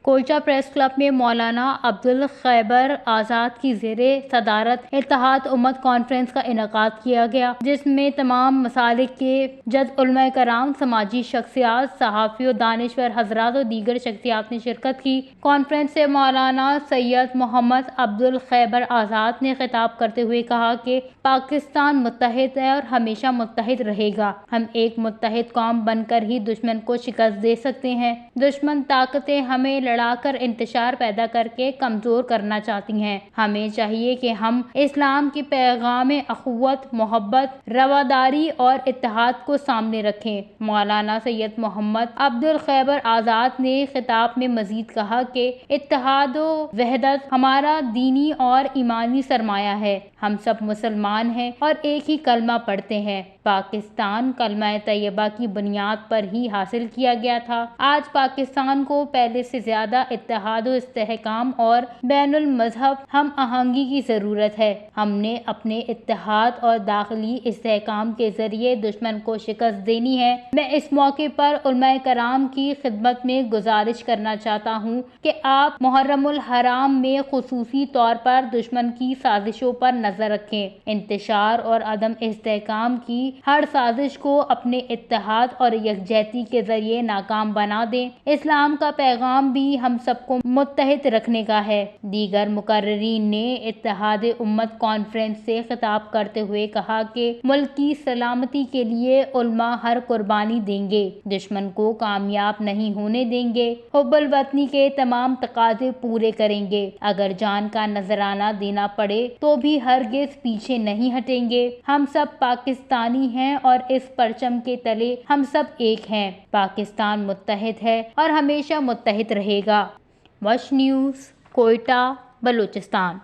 Quetta press club में मौलाना अब्दुल खैबर आज़ाद की ज़ेरे सदारत इत्तेहाद उम्मत कॉन्फ्रेंस का इनेकाद किया गया, जिसमें तमाम मसालिक के जद उलमा कराम, समाजी शख्सियात, सहाफ़ियों, दानिश्वर हज़रात और दीगर शख्सियात ने शिरकत की। कॉन्फ्रेंस से मौलाना सैयद मोहम्मद अब्दुल खैबर आज़ाद ने खिताब करते हुए कहा कि पाकिस्तान मुत्तहिद है और हमेशा मुत्तहिद रहेगा। हम एक मुत्तहिद कौम बनकर ही दुश्मन को शिकस्त दे सकते हैं। दुश्मन ताकतें हमें लड़ाकर इंतशार पैदा करके कमजोर करना चाहती हैं। हमें चाहिए कि हम इस्लाम की पैगाम अखुवत, मोहब्बत, रवादारी और इत्तेहाद को सामने रखें। मौलाना सैयद मोहम्मद अब्दुल खैबर आज़ाद ने खिताब में मजीद कहा कि इत्तेहाद व वहदत हमारा दीनी और ईमानी सरमाया है। हम सब मुसलमान हैं और एक ही कलमा पढ़ते हैं। पाकिस्तान कलमा तैयबा की बुनियाद पर ही हासिल किया गया था। आज पाकिस्तान को पहले से ज्यादा इत्तेहाद व इस्तेहकाम और बैनुल मजहब हम आहंगी की जरूरत है। हमने अपने इत्तेहाद और दाखिली इस्तेहकाम के जरिए दुश्मन को शिकस्त देनी है। मैं इस मौके पर उलमाए कराम की खिदमत में गुजारिश करना चाहता हूँ कि आप मुहर्रमुल हराम में खुसूसी तौर पर दुश्मन की साजिशों पर नजर रखें। इंतशार और अदम इस्तेहकाम की हर साजिश को अपने इत्तेहाद और यकजहती के जरिए नाकाम बना दें। इस्लाम का पैगाम भी हम सबको मुत्तहिद रखने का है। दीगर मुकर्रिरीन ने इत्तेहाद उम्मत कॉन्फ्रेंस से खिताब करते हुए कहा कि मुल्क की सलामती के लिए उल्मा हर कुर्बानी देंगे, दुश्मन को कामयाब नहीं होने देंगे, हुब्बुल वतनी के तमाम तकाजे पूरे करेंगे। अगर जान का नजराना देना पड़े तो भी हरगिज पीछे नहीं हटेंगे। हम सब पाकिस्तानी हैं और इस परचम के तले हम सब एक हैं। पाकिस्तान मुत्तहिद है और हमेशा मुत्तहिद रहेगा। वश न्यूज़, कोयटा, बलूचिस्तान।